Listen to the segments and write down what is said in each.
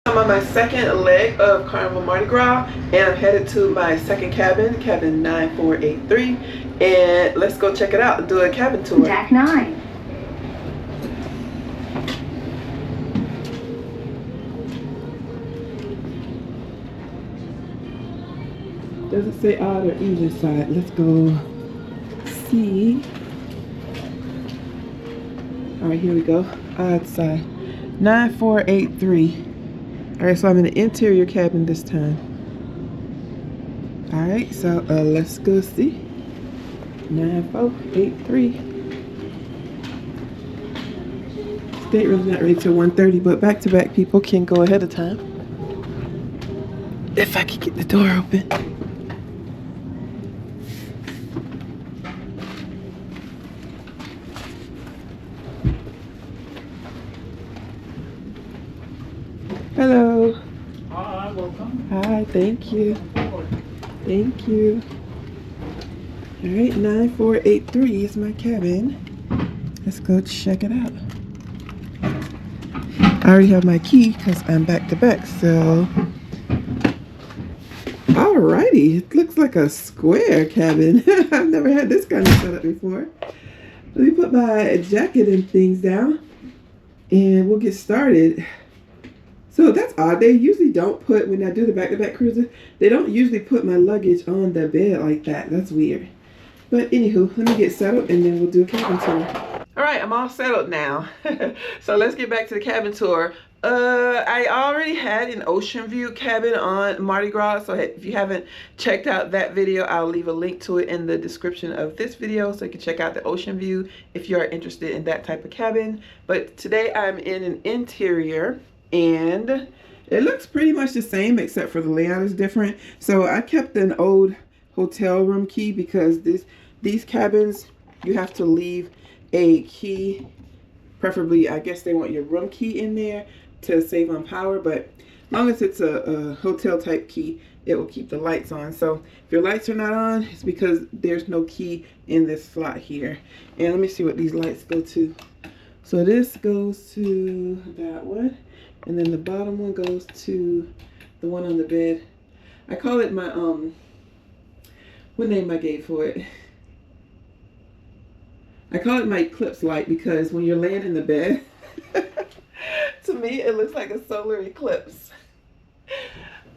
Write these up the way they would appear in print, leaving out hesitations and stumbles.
I'm on my second leg of Carnival Mardi Gras, and I'm headed to my second cabin, cabin 9483, and let's go check it out and do a cabin tour. Deck 9. Does it say odd or even side? Let's go see. All right, here we go. Odd side. 9483. All right, so I'm in the interior cabin this time. All right, so let's go see. 9483. Stateroom's not ready till 1:30, but back-to-back people can go ahead of time. If I can get the door open. Hello. Hi, welcome. Hi, thank you. Thank you. All right, 9483 is my cabin. Let's go check it out. I already have my key because I'm back to back, so. Alrighty, it looks like a square cabin. I've never had this kind of setup before. Let me put my jacket and things down and we'll get started. So that's odd. They usually don't put, when I do the back-to-back cruises, they don't usually put my luggage on the bed like that. That's weird. But anywho, let me get settled and then we'll do a cabin tour. All right, I'm all settled now. So let's get back to the cabin tour. I already had an ocean view cabin on Mardi Gras, so if you haven't checked out that video, I'll leave a link to it in the description of this video so you can check out the ocean view if you are interested in that type of cabin. But today I'm in an interior and it looks pretty much the same except for the layout is different. So I kept an old hotel room key because these cabins, you have to leave a key. Preferably, I guess they want your room key in there to save on power, but as long as it's a hotel type key, it will keep the lights on. So if your lights are not on, it's because there's no key in this slot here. And let me see what these lights go to. So this goes to that one, and then the bottom one goes to the one on the bed. I call it my what name I gave for it? I call it my eclipse light because when you're laying in the bed, to me it looks like a solar eclipse.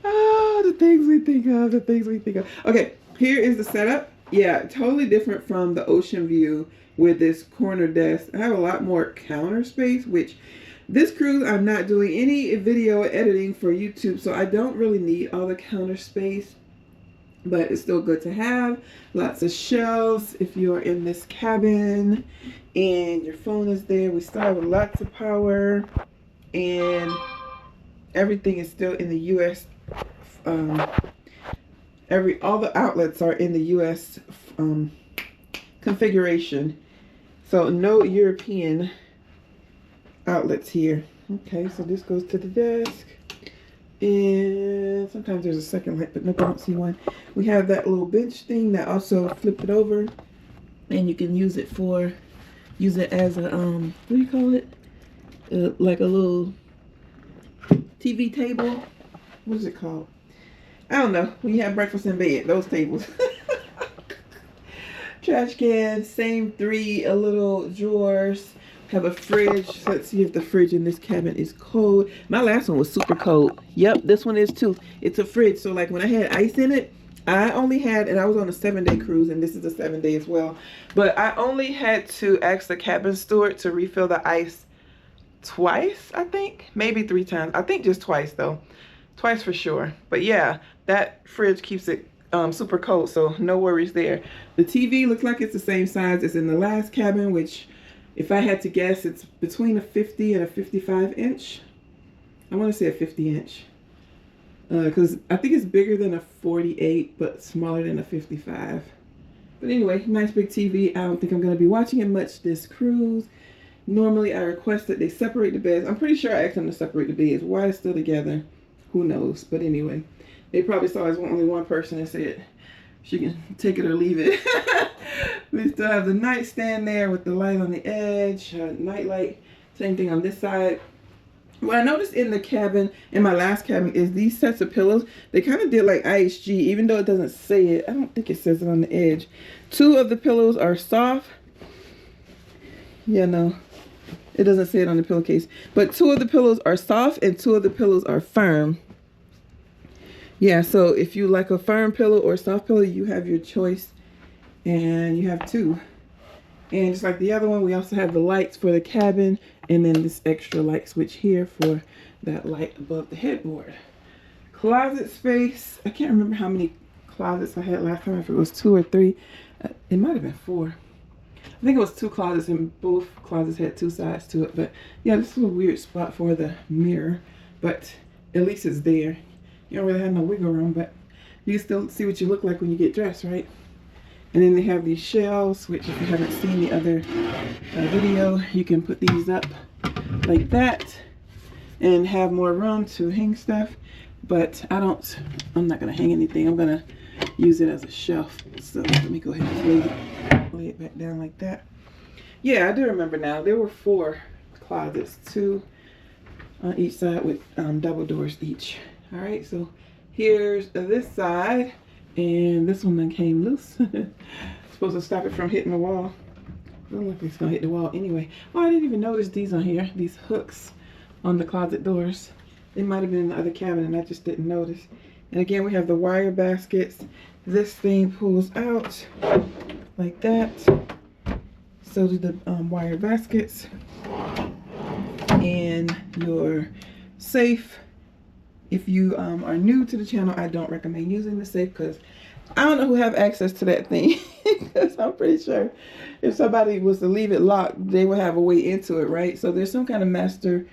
Oh, the things we think of, the things we think of. Okay, here is the setup. Yeah, totally different from the ocean view with this corner desk. I have a lot more counter space, which this cruise I'm not doing any video editing for YouTube, so I don't really need all the counter space. But it's still good to have. Lots of shelves if you're in this cabin and your phone is there. We still have lots of power and everything is still in the US. All the outlets are in the US configuration. So no European outlets here. Okay, so this goes to the desk. And sometimes there's a second light, but nope, I don't see one. We have that little bench thing that also flip it over, and you can use it as a what do you call it? Like a little TV table. What is it called? I don't know. When you have breakfast in bed, those tables. Trash can, same three little drawers. Have a fridge. Let's see if the fridge in this cabin is cold. My last one was super cold. Yep, this one is too. It's a fridge, so like when I had ice in it, I only had, and I was on a 7-day cruise, and this is a 7-day as well, but I only had to ask the cabin steward to refill the ice twice, I think. Maybe 3 times. I think just twice though. Twice for sure. But yeah, that fridge keeps it super cold, so no worries there. The TV looks like it's the same size as in the last cabin, which if I had to guess, it's between a 50 and a 55 inch. I want to say a 50 inch. Because I think it's bigger than a 48, but smaller than a 55. But anyway, nice big TV. I don't think I'm going to be watching it much this cruise. Normally, I request that they separate the beds. I'm pretty sure I asked them to separate the beds. Why it's still together, who knows? But anyway, they probably saw as only one person and said she can take it or leave it. We still have the nightstand there with the light on the edge, night light. Same thing on this side. What I noticed in the cabin, in my last cabin, is these sets of pillows, they kind of did like IHG, even though it doesn't say it. I don't think it says it on the edge. 2 of the pillows are soft. Yeah, no, it doesn't say it on the pillowcase. But 2 of the pillows are soft and 2 of the pillows are firm. Yeah, so if you like a firm pillow or a soft pillow, you have your choice. And you have 2. And just like the other one, we also have the lights for the cabin, and then this extra light switch here for that light above the headboard. Closet space. I can't remember how many closets I had last time, if it was 2 or 3. It might have been 4. I think it was 2 closets, and both closets had 2 sides to it. But yeah, this is a weird spot for the mirror, but at least it's there. You don't really have no wiggle room, but you can still see what you look like when you get dressed, right? And then they have these shelves, which if you haven't seen the other video, you can put these up like that and have more room to hang stuff. But I'm not gonna hang anything. I'm gonna use it as a shelf. So let me go ahead and lay it back down like that. Yeah, I do remember now. There were 4 closets, 2 on each side with double doors each. All right, so here's this side. And this one then came loose. Supposed to stop it from hitting the wall. Doesn't look like it's gonna hit the wall anyway. Oh, I didn't even notice these on here. These hooks on the closet doors. They might have been in the other cabinet and I just didn't notice. And again, we have the wire baskets. This thing pulls out like that. So do the wire baskets. And your safe. If you are new to the channel, I don't recommend using the safe because I don't know who have access to that thing. Because I'm pretty sure if somebody was to leave it locked, they would have a way into it, right? So there's some kind of master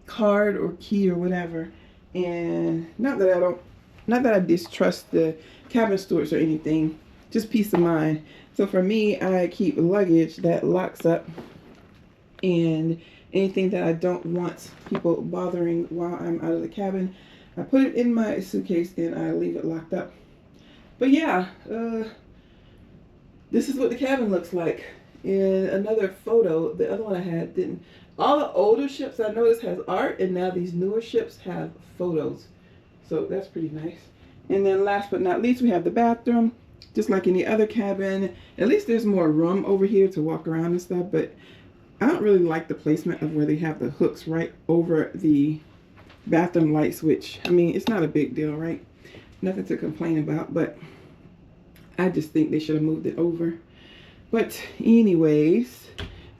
card or key or whatever. And not that I distrust the cabin stores or anything, just peace of mind. So for me, I keep luggage that locks up, and anything that I don't want people bothering while I'm out of the cabin, I put it in my suitcase and I leave it locked up. But yeah, this is what the cabin looks like. In another photo, the other one I had didn't. All the older ships I noticed has art, and now these newer ships have photos. So that's pretty nice. And then last but not least, we have the bathroom. Just like in the other cabin, at least there's more room over here to walk around and stuff, but I don't really like the placement of where they have the hooks right over the bathroom light switch. I mean, it's not a big deal, right? Nothing to complain about, but I just think they should have moved it over. But anyways,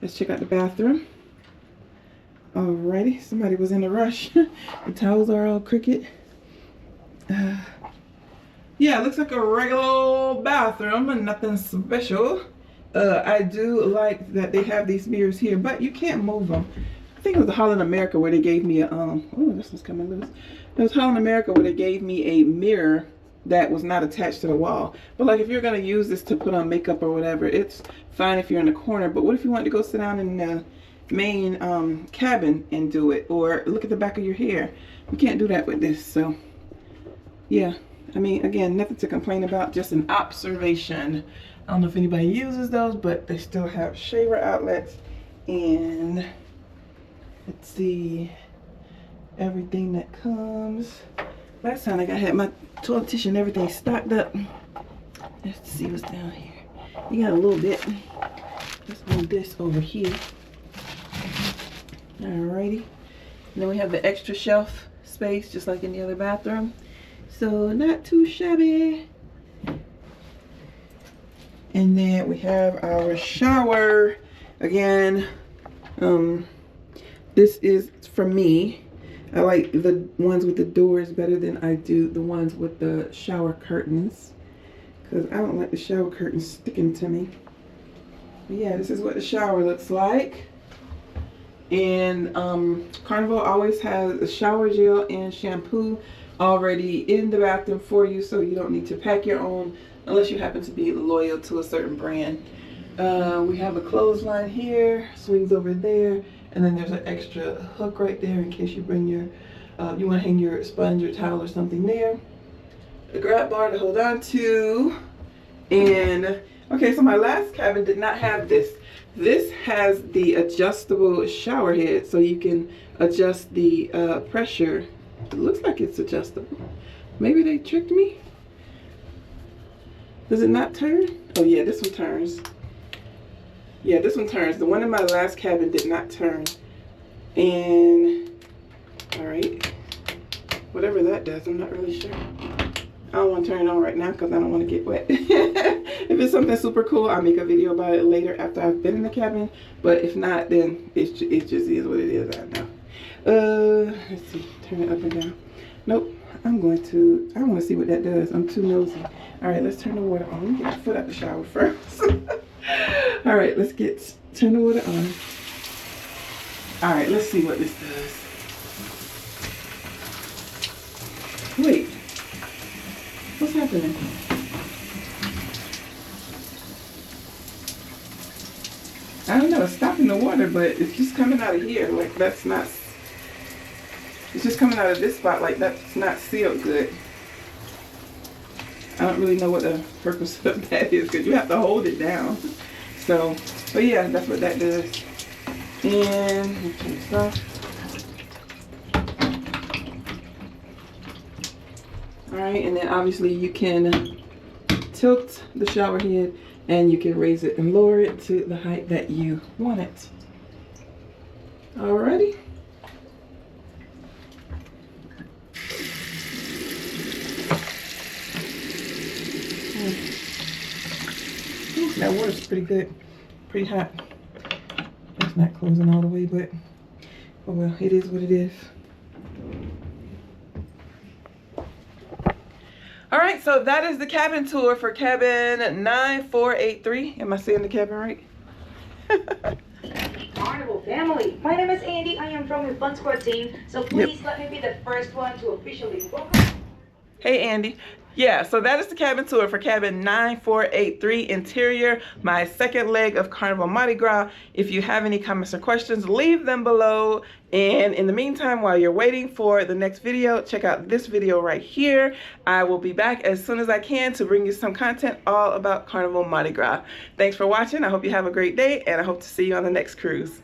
let's check out the bathroom. Alrighty, somebody was in a rush. The towels are all crooked. Yeah, it looks like a regular old bathroom and nothing special. I do like that they have these mirrors here, but you can't move them. I think it was the Holland America where they gave me a, oh, this one's coming loose. It was Holland America where they gave me a mirror that was not attached to the wall. But like if you're gonna use this to put on makeup or whatever, it's fine if you're in the corner. But what if you want to go sit down in the main cabin and do it, or look at the back of your hair? You can't do that with this. So yeah, I mean, again, nothing to complain about, just an observation. I don't know if anybody uses those, but they still have shaver outlets. And let's see, everything that comes. Last time I had my toilet tissue and everything stocked up. Let's see what's down here. You got a little bit. Let's move this over here. Alrighty. And then we have the extra shelf space, just like in the other bathroom. So not too shabby. And then we have our shower. Again, this is for me. I like the ones with the doors better than I do the ones with the shower curtains, because I don't like the shower curtains sticking to me. But yeah, this is what the shower looks like. And Carnival always has a shower gel and shampoo already in the bathroom for you, so you don't need to pack your own unless you happen to be loyal to a certain brand. We have a clothesline here, swings over there, and then there's an extra hook right there in case you bring your, you want to hang your sponge or towel or something there. A grab bar to hold on to. And okay, so my last cabin did not have this. This has the adjustable shower head, so you can adjust the pressure. It looks like it's adjustable. Maybe they tricked me. Does it not turn? Oh yeah, this one turns. Yeah, this one turns. The one in my last cabin did not turn. And, all right, whatever that does, I'm not really sure. I don't want to turn it on right now because I don't want to get wet. If it's something super cool, I'll make a video about it later after I've been in the cabin. But if not, then it just is what it is. I know. Let's see. Turn it up and down. Nope. I want to see what that does. I'm too nosy. All right, let's turn the water on. Let me get my foot out the shower first. All right, turn the water on. All right, let's see what this does. Wait. What's happening? I don't know, it's stopping the water, but it's just coming out of here. Like, that's not, it's just coming out of this spot. Like, that's not sealed good. I don't really know what the purpose of that is, because you have to hold it down. So, but yeah, that's what that does. And, turn this off. Alright, and then obviously you can tilt the shower head and you can raise it and lower it to the height that you want it. Alrighty. Ooh, that water's pretty good, pretty hot. It's not closing all the way, but oh well, it is what it is. All right, so that is the cabin tour for cabin 9483. Am I saying the cabin right? Carnival family, my name is Andy. I am from the Fun Squad team, so please let me be the first one to officially welcome. Hey Andy. Yeah, so that is the cabin tour for cabin 9483 interior, my second leg of Carnival Mardi Gras. If you have any comments or questions, leave them below. And in the meantime, while you're waiting for the next video, check out this video right here. I will be back as soon as I can to bring you some content all about Carnival Mardi Gras. Thanks for watching. I hope you have a great day, and I hope to see you on the next cruise.